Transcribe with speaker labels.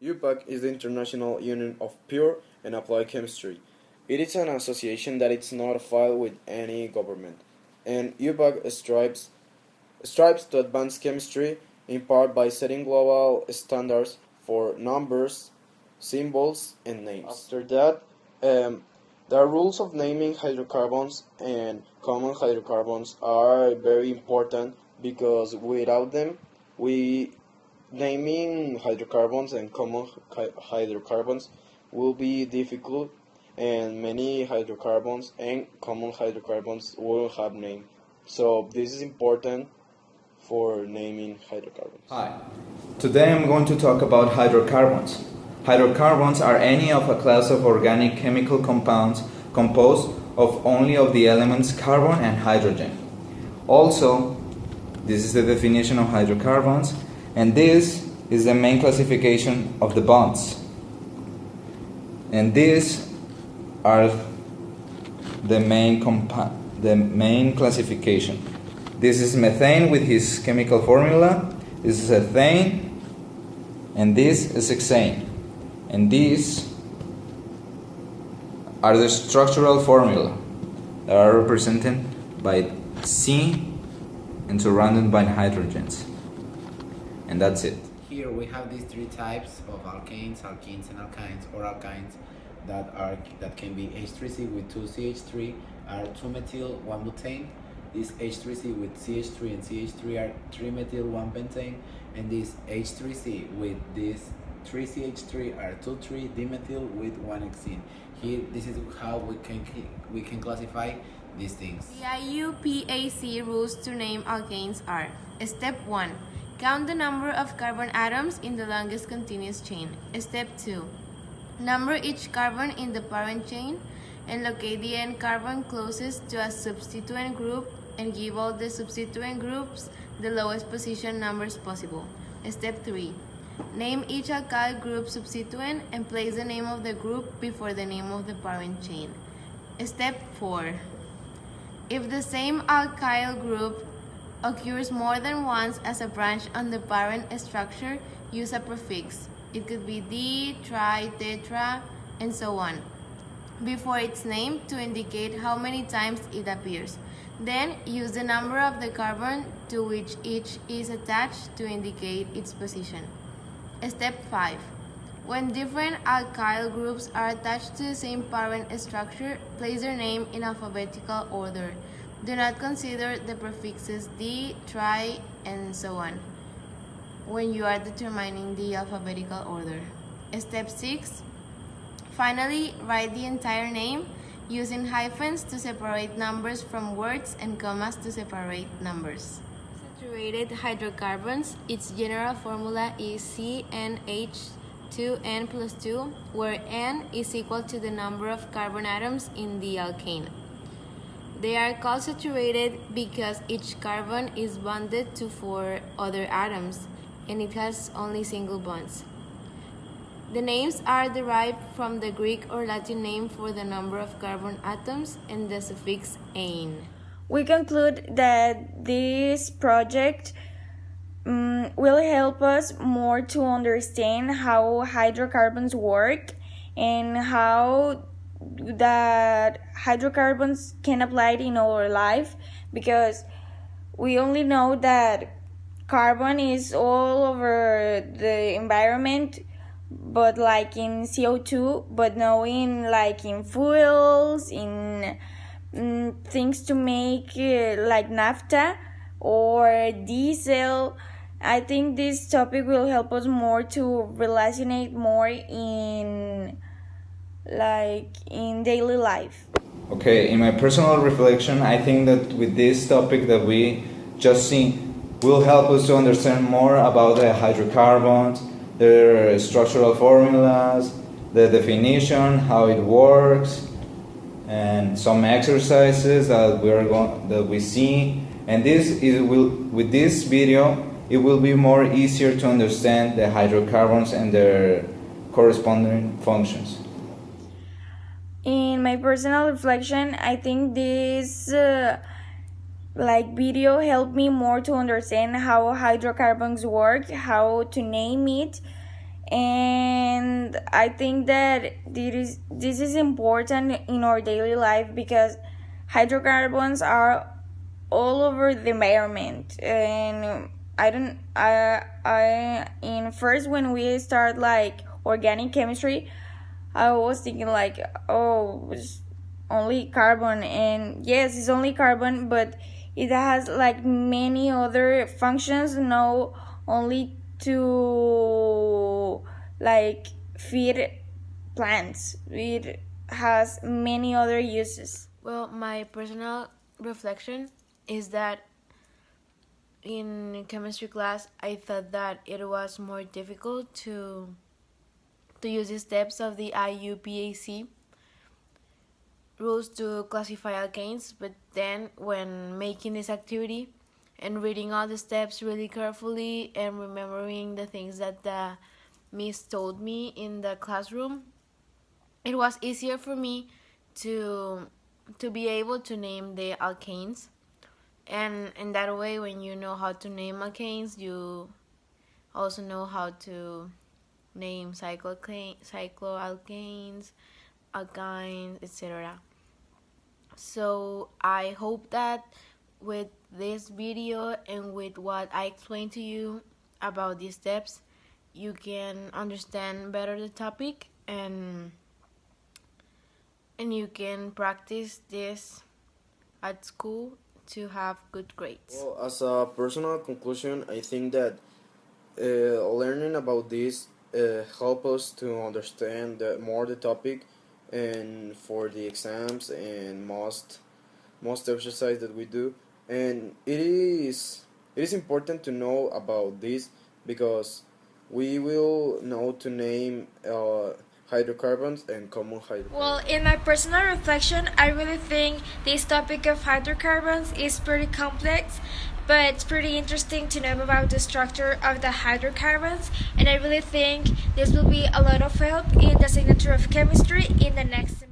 Speaker 1: UPAC is the International Union of Pure and Applied Chemistry. It is an association that is not affiliated with any government, and UPAC strives to advance chemistry in part by setting global standards for numbers, symbols, and names. After that, the rules of naming hydrocarbons and common hydrocarbons are very important because without them, we naming hydrocarbons and common hydrocarbons will be difficult, and many hydrocarbons and common hydrocarbons will have name. So this is important for naming hydrocarbons.
Speaker 2: Hi, today I'm going to talk about hydrocarbons. Hydrocarbons are any of a class of organic chemical compounds composed of only of the elements carbon and hydrogen. Also, this is the definition of hydrocarbons, and this is the main classification of the bonds. And these are the main classification. This is methane with his chemical formula. This is ethane, and this is hexane. And these are the structural formula that are represented by C and surrounded by hydrogens. And that's it.
Speaker 3: Here we have these three types of alkanes, alkenes, and alkynes, or alkynes that can be H3C with 2CH3 are 2-methyl 1-butane. This H3C with CH3 and CH3 are 3-methyl 1-pentane, and this H3C with this 3CH3 are 2,3-dimethyl with 1-hexene. Here, this is how we can classify these things.
Speaker 4: The IUPAC rules to name alkanes are: Step 1. Count the number of carbon atoms in the longest continuous chain. Step 2. Number each carbon in the parent chain and locate the end carbon closest to a substituent group and give all the substituent groups the lowest position numbers possible. Step 3. Name each alkyl group substituent and place the name of the group before the name of the parent chain. Step 4. If the same alkyl group occurs more than once as a branch on the parent structure, use a prefix. It could be di, tri, tetra, and so on, before its name to indicate how many times it appears. Then use the number of the carbon to which each is attached to indicate its position. Step 5. When different alkyl groups are attached to the same parent structure, place their name in alphabetical order. Do not consider the prefixes di, tri, and so on when you are determining the alphabetical order. Step 6. Finally, write the entire name using hyphens to separate numbers from words and commas to separate numbers. Saturated hydrocarbons, its general formula is CnH2n plus 2, where n is equal to the number of carbon atoms in the alkane. They are called saturated because each carbon is bonded to 4 other atoms, and it has only single bonds. The names are derived from the Greek or Latin name for the number of carbon atoms and the suffix -ane.
Speaker 5: We conclude that this project will help us more to understand how hydrocarbons work and how that hydrocarbons can apply in our life, because we only know that carbon is all over the environment, but like in CO2, but knowing like in fuels, in things to make like naphtha or diesel. I think this topic will help us more to relationate more in daily life.
Speaker 2: Okay, in my personal reflection, I think that with this topic that we just seen will help us to understand more about the hydrocarbons, their structural formulas, the definition, how it works, and some exercises that we see. And with this video, it will be more easier to understand the hydrocarbons and their corresponding functions.
Speaker 5: In my personal reflection, I think this video helped me more to understand how hydrocarbons work, how to name it, And I think that this is important in our daily life because hydrocarbons are all over the environment. And I in first when we start like organic chemistry, I was thinking like, oh, it's only carbon, and yes, it's only carbon, but it has like many other functions, no only to like feed plants. It has many other uses.
Speaker 4: Well, my personal reflection is that in chemistry class, I thought that it was more difficult to use the steps of the IUPAC rules to classify alkanes, but then when making this activity and reading all the steps really carefully and remembering the things that the miss told me in the classroom, it was easier for me to be able to name the alkanes. And in that way, when you know how to name alkanes, you also know how to name cycloalkanes, alkynes, etc. So I hope that with this video and with what I explained to you about these steps, you can understand better the topic and you can practice this at school to have good grades.
Speaker 1: Well, as a personal conclusion, I think that learning about this help us to understand more the topic, and for the exams and most exercise that we do, and it is important to know about this because we will know to name hydrocarbons and common hydrocarbons.
Speaker 6: Well, in my personal reflection, I really think this topic of hydrocarbons is pretty complex, but it's pretty interesting to know about the structure of the hydrocarbons, and I really think this will be a lot of help in the signature of chemistry in the next semester.